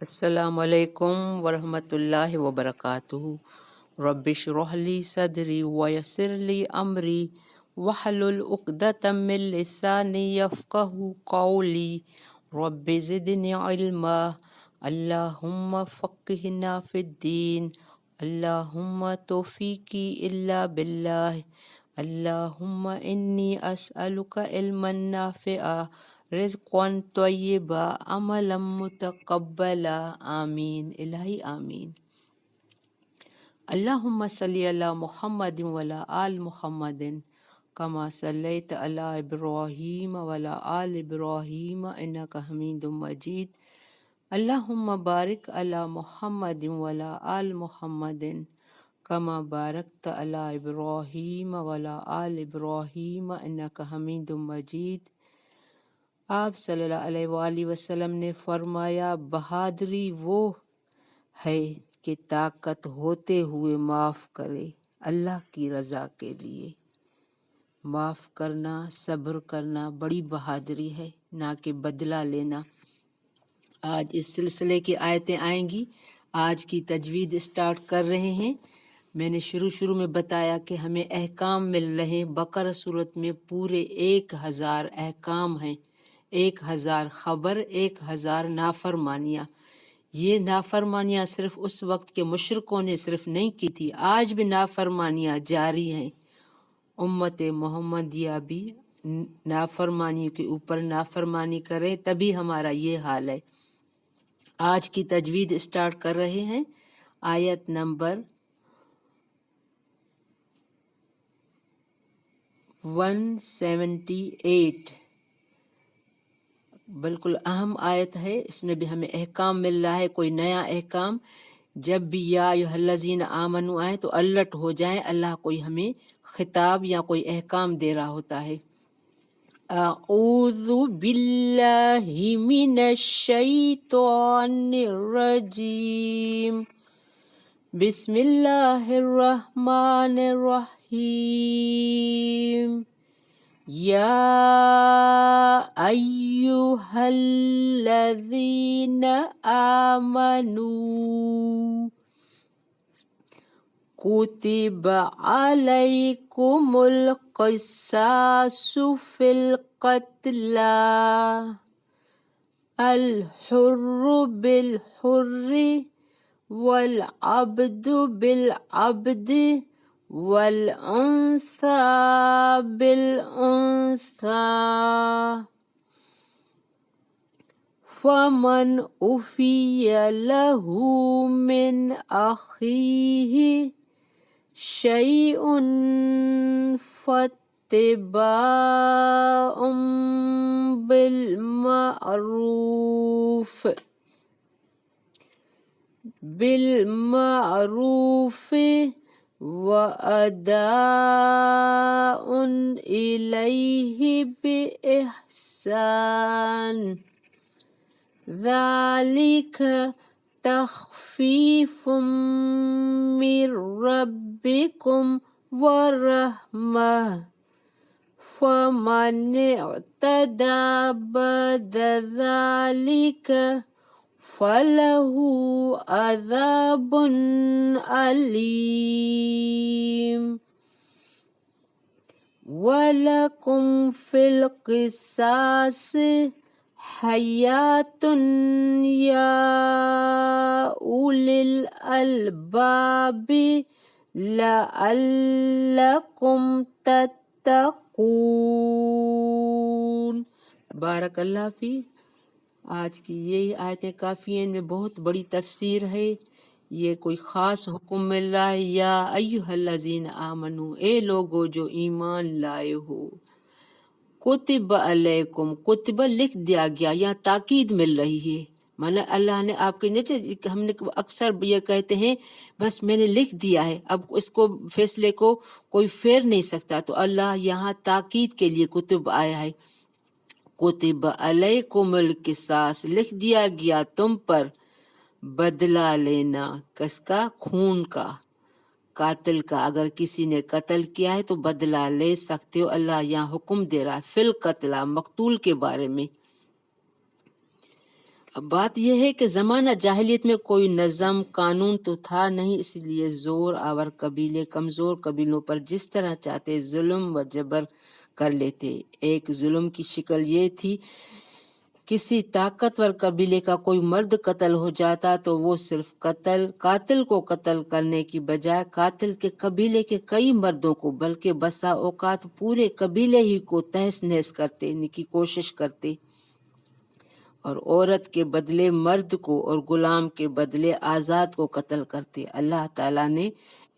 السلام علیکم ورحمۃ اللہ وبرکاتہ۔ رب اشرح لی صدری ویسر لی امری واحلل عقدۃ من لسانی یفقہوا قولی۔ رب زدنی علما، اللہم فقہنا فی الدین، اللہم توفیقی الا باللہ، اللہم انی اسألک علما نافعا، رزقا طیبا، عملا متقبلا، آمین الہی آمین۔ اللہم صلی علی محمد وعلی آل محمد کما صلیت علی ابراہیم وعلی آل ابراہیم انک حمید مجید۔ اللہم بارک علی محمد وعلی آل محمد کما بارکت علی ابراہیم وعلی آل ابراہیم انک حمید مجید۔ آپ صلی اللہ علیہ وآلہ وسلم نے فرمایا، بہادری وہ ہے کہ طاقت ہوتے ہوئے معاف کرے اللہ کی رضا کے لیے۔ معاف کرنا، صبر کرنا بڑی بہادری ہے، نہ کہ بدلہ لینا۔ آج اس سلسلے کی آیتیں آئیں گی۔ آج کی تجوید سٹارٹ کر رہے ہیں۔ میں نے شروع میں بتایا کہ ہمیں احکام مل رہے ہیں۔ بقرہ صورت میں پورے 1000 احکام ہیں، 1000 خبر، 1000 نافرمانیاں۔ یہ نافرمانیاں صرف اس وقت کے مشرکوں نے صرف نہیں کی تھی، آج بھی نافرمانیاں جاری ہیں۔ امت محمدیہ بھی نافرمانی کے اوپر نافرمانی کرے، تبھی ہمارا یہ حال ہے۔ آج کی تجوید سٹارٹ کر رہے ہیں۔ آیت نمبر 178، بالکل اہم آیت ہے۔ اس میں بھی ہمیں احکام مل رہا ہے، کوئی نیا احکام۔ جب بھی یا ایھا الذین آمنو آئے تو الرٹ ہو جائیں، اللہ کوئی ہمیں خطاب یا کوئی احکام دے رہا ہوتا ہے۔ اعوذ باللہ من الشیطان الرجیم، بسم اللہ الرحمن الرحیم۔ یا ایھا الذین آمنوا کتب علیکم القصاص فی القتلی، الحر بالحر والعبد بالعبد والانثى بالانثى، فمن عفی له من اخیہ شیء فاتباع بالمعروف وأداء إليه بإحسان، ذلك تخفيف من ربكم ورحمة، فمن اعتدى بعد ذلك فله عذاب أليم، ولكم في القصاص حیات یا اولی الالباب لعلکم تتقون۔ بارک اللہ فی۔ آج کی یہی آیتیں کافی ہیں، ان میں بہت بڑی تفسیر ہے۔ یہ کوئی خاص حکم مل رہا ہے، یا ایھا الذین آمنو، اے لوگو جو ایمان لائے ہو، کتب علیکم، کتب لکھ دیا گیا، یہاں تاکید مل رہی ہے۔ مانا اللہ نے آپ کے نیچے، ہم نے اکثر یہ کہتے ہیں بس میں نے لکھ دیا ہے، اب اس کو فیصلے کو کوئی پھیر نہیں سکتا، تو اللہ یہاں تاکید کے لیے کتب آیا ہے۔ کتب علیکم القصاص، لکھ دیا گیا تم پر بدلہ لینا، کس کا؟ خون کا، قاتل کا۔ اگر کسی نے قتل کیا ہے تو بدلہ لے سکتے ہو، اللہ یہاں حکم دے رہا ہے فی القتلہ، مقتول کے بارے میں۔ اب بات یہ ہے کہ زمانہ جاہلیت میں کوئی نظم قانون تو تھا نہیں، اس لیے زور آور قبیلے کمزور قبیلوں پر جس طرح چاہتے ظلم و جبر کر لیتے۔ ایک ظلم کی شکل یہ تھی، کسی طاقتور قبیلے کا کوئی مرد قتل ہو جاتا تو وہ صرف قاتل کو قتل کرنے کی بجائے قاتل کے قبیلے کے کئی مردوں کو بلکہ بسا اوقات پورے قبیلے ہی کو تہس نہس کرتے کی کوشش کرتے، اور عورت کے بدلے مرد کو اور غلام کے بدلے آزاد کو قتل کرتے۔ اللہ تعالیٰ نے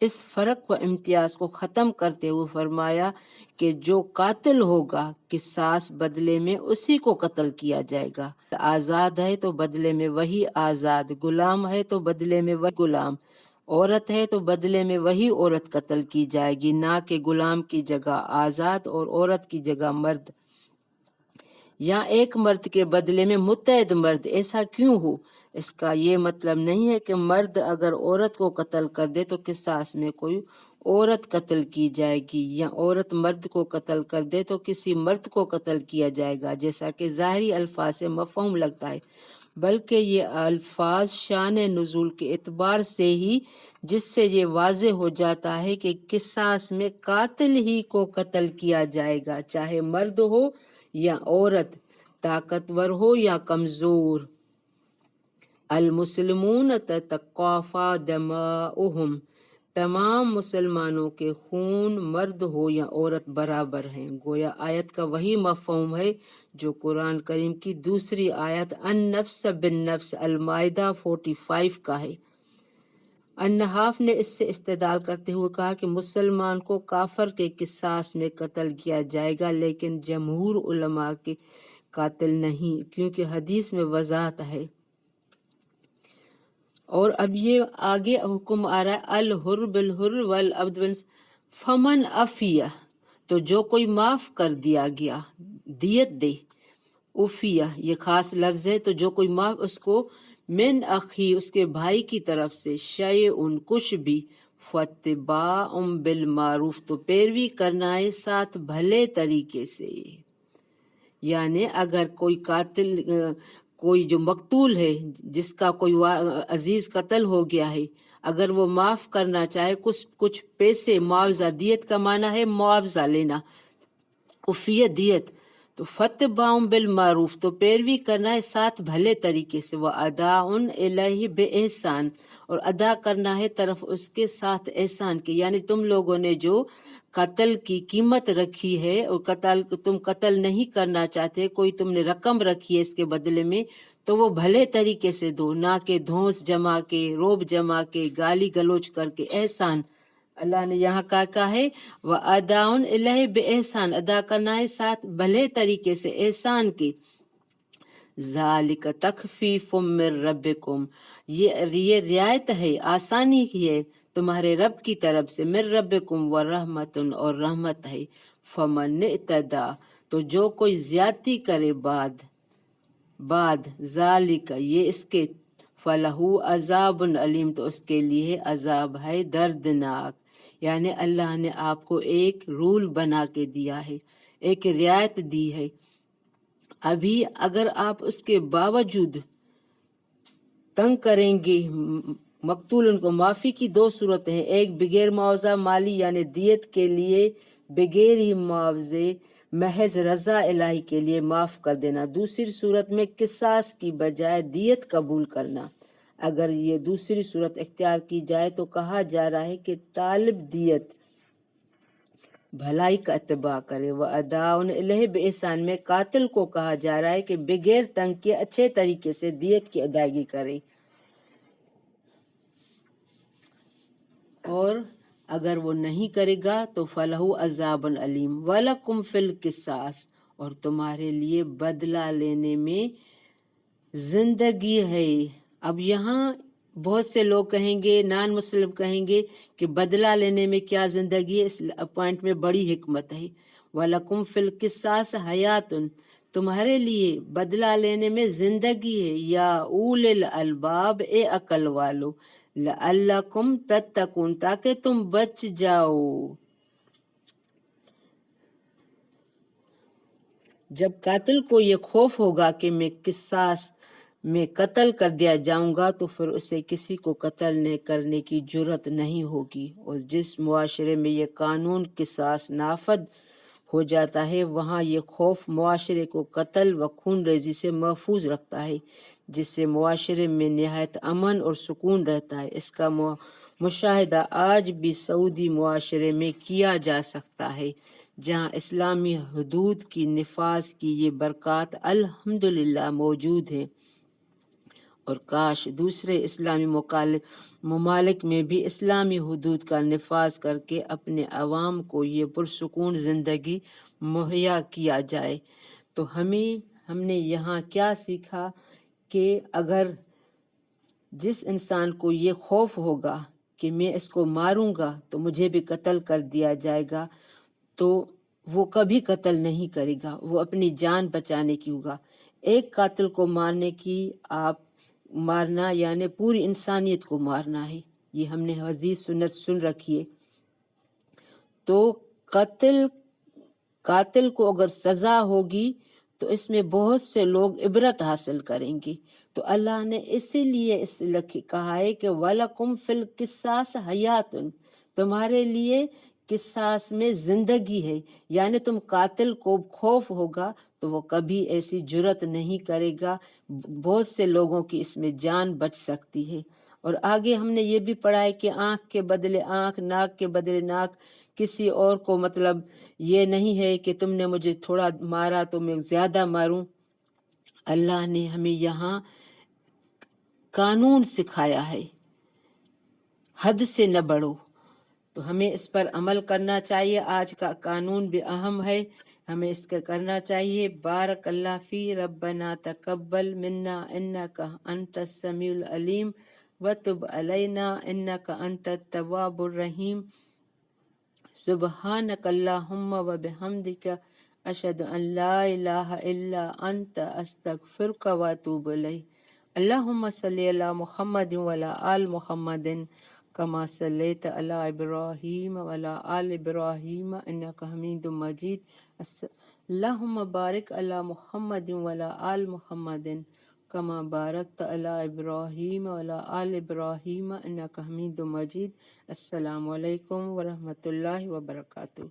اس فرق و امتیاز کو ختم کرتے ہوئے فرمایا کہ جو قاتل ہوگا قصاص بدلے میں اسی کو قتل کیا جائے گا، آزاد ہے تو بدلے میں وہی آزاد، غلام ہے تو بدلے میں وہی غلام، عورت ہے تو بدلے میں وہی عورت قتل کی جائے گی، نہ کہ غلام کی جگہ آزاد اور عورت کی جگہ مرد، یا ایک مرد کے بدلے میں متعدد مرد۔ ایسا کیوں ہو؟ اس کا یہ مطلب نہیں ہے کہ مرد اگر عورت کو قتل کر دے تو قصاص میں کوئی عورت قتل کی جائے گی، یا عورت مرد کو قتل کر دے تو کسی مرد کو قتل کیا جائے گا، جیسا کہ ظاہری الفاظ سے مفہوم لگتا ہے، بلکہ یہ الفاظ شان نزول کے اعتبار سے ہی، جس سے یہ واضح ہو جاتا ہے کہ قصاص میں قاتل ہی کو قتل کیا جائے گا، چاہے مرد ہو یا عورت، طاقتور ہو یا کمزور۔ المسلمون تتقافى دماؤهم، تمام مسلمانوں کے خون مرد ہو یا عورت برابر ہیں۔ گویا آیت کا وہی مفہوم ہے جو قرآن کریم کی دوسری آیت النفس بالنفس المائدہ 45 کا ہے۔ النحاف نے اس سے استدلال کرتے ہوئے کہا کہ مسلمان کو کافر کے قصاص میں قتل کیا جائے گا، لیکن جمہور علماء کے قاتل نہیں، کیونکہ حدیث میں وضاحت ہے۔ اور اب یہ آگے حکم آ رہا ہے الحر بالحر والعبد فمن عفیہ، تو جو کوئی معاف کر دیا گیا دیت دے، عفیہ یہ خاص لفظ ہے، تو جو کوئی معاف اس کو من اخی اس کے بھائی کی طرف سے شیئن کچھ بھی، فاتباع بالمعروف تو پیروی کرنا ہے ساتھ بھلے طریقے سے۔ یعنی اگر کوئی قاتل کوئی جو مقتول ہے جس کا کوئی عزیز قتل ہو گیا ہے، اگر وہ معاف کرنا چاہے کچھ پیسے معاوضہ، دیت کا معنی ہے معاوضہ لینا، عفیہ دیت، تو فتباع بالمعروف تو پیروی کرنا ہے ساتھ بھلے طریقے سے، وَأَدَاءٌ إِلَيْهِ بِإِحْسَان اور ادا کرنا ہے طرف اس کے ساتھ احسان کے۔ یعنی تم لوگوں نے جو قتل کی قیمت رکھی ہے اور تم قتل نہیں کرنا چاہتے، کوئی تم نے رقم رکھی ہے اس کے بدلے میں، تو وہ بھلے طریقے سے دو، نہ کہ دھونس جما کے، روب جما کے، گالی گلوچ کر کے، احسان۔ اللہ نے یہاں کہا ہے وَأَدَاءٌ إِلَيْهِ بِإِحْسَان ادا کرنا ہے ساتھ بھلے طریقے سے احسان کے۔ ذَلِكَ تَخْفِيفٌ مِّن رَبِّكُمْ یہ رعایت ہے، آسانی کی ہے تمہارے رب کی طرف سے، من ربکم ورحمۃ اور رحمت ہے۔ فمن اعتدی تو جو کوئی زیادتی کرے بعد ذالک یہ اس کے، فلہو عذاب علیم تو اس کے لیے عذاب ہے دردناک۔ یعنی اللہ نے آپ کو ایک رول بنا کے دیا ہے، ایک رعایت دی ہے، ابھی اگر آپ اس کے باوجود تنگ کریں گے مقتول ان کو، معافی کی دو صورتیں ہیں، ایک بغیر معاوضہ مالی یعنی دیت کے لیے بغیر ہی معاوضے محض رضا الہی کے لیے معاف کر دینا، دوسری صورت میں قصاص کی بجائے دیت قبول کرنا۔ اگر یہ دوسری صورت اختیار کی جائے تو کہا جا رہا ہے کہ طالب دیت بھلائی کا اتباع کرے، وَأَدَاءٌ إِلَيْهِ بِإِحْسَان میں قاتل کو کہا جا رہا ہے کہ بغیر تنگ کے اچھے طریقے سے دیت کی ادائیگی کرے، اور اگر وہ نہیں کرے گا تو فَلَهُ عَذَابٌ عَلِيمٌ وَلَكُمْ فِي الْقِصَاصِ اور تمہارے لیے بدلہ لینے میں زندگی ہے۔ اب یہاں بہت سے لوگ کہیں گے، نان مسلم کہیں گے کہ بدلہ لینے میں کیا زندگی ہے، اس پوائنٹ میں بڑی حکمت ہے۔ وَلَكُمْ فِي الْقِصَاصِ حَيَاتٌ تمہارے لیے بدلہ لینے میں زندگی ہے، یا اولِ الالباب اے عقل والو، لَعَلَّكُمْ تَتَّقُونَ تاکہ تم بچ جاؤ۔ جب قاتل کو یہ خوف ہوگا کہ میں قصاص میں قتل کر دیا جاؤں گا تو پھر اسے کسی کو قتل کرنے کی جرت نہیں ہوگی، اور جس معاشرے میں یہ قانون قصاص نافذ ہو جاتا ہے وہاں یہ خوف معاشرے کو قتل و خون ریزی سے محفوظ رکھتا ہے، جس سے معاشرے میں نہایت امن اور سکون رہتا ہے۔ اس کا مشاہدہ آج بھی سعودی معاشرے میں کیا جا سکتا ہے، جہاں اسلامی حدود کی نفاذ کی یہ برکات الحمدللہ موجود ہے، اور کاش دوسرے اسلامی ممالک میں بھی اسلامی حدود کا نفاذ کر کے اپنے عوام کو یہ پرسکون زندگی مہیا کیا جائے۔ تو ہم نے یہاں کیا سیکھا کہ اگر جس انسان کو یہ خوف ہوگا کہ میں اس کو ماروں گا تو مجھے بھی قتل کر دیا جائے گا، تو وہ کبھی قتل نہیں کرے گا، وہ اپنی جان بچانے کی ہوگا۔ ایک قاتل کو مارنا یعنی پوری انسانیت کو مارنا ہے، یہ ہم نے حدیث سنت سن رکھی ہے۔ تو قاتل کو اگر سزا ہوگی تو اس میں بہت سے لوگ عبرت حاصل کریں گے۔ تو اللہ نے اسی لیے کہا ہے کہ وَلَكُمْ فِي الْقِصَاصِ حَيَاتٌ، تمہارے لیے قصاص میں زندگی ہے، یعنی تم قاتل کو خوف ہوگا تو وہ کبھی ایسی جرت نہیں کرے گا، بہت سے لوگوں کی اس میں جان بچ سکتی ہے۔ اور آگے ہم نے یہ بھی پڑھا ہے کہ آنکھ کے بدلے آنکھ، ناک کے بدلے ناک، کسی اور کو مطلب یہ نہیں ہے کہ تم نے مجھے تھوڑا مارا تو میں زیادہ ماروں۔ اللہ نے ہمیں یہاں قانون سکھایا ہے، حد سے نہ بڑھو، تو ہمیں اس پر عمل کرنا چاہیے۔ آج کا قانون بھی اہم ہے، ہمیں اس کا کرنا چاہیے۔ بارک اللہ فی ربنا تقبل منا انک انت السمیع العلیم وتب علینا انک انت التواب الرحیم۔ سبحانک اللہم و بحمدک اشہد ان لا الہ الا انت استغفرک و اتوب الیک۔ اللہم صلی علی محمد وعلی آل محمد کما صلیت علی ابراہیم وعلی آل ابراہیم انک حمید مجید۔ اللہم بارک علی محمد وعلی آل محمد کما بارکت علی ابراہیم وعلی آل ابراہیم انک حمید مجید۔ السلام علیکم ورحمۃ اللہ وبرکاتہ۔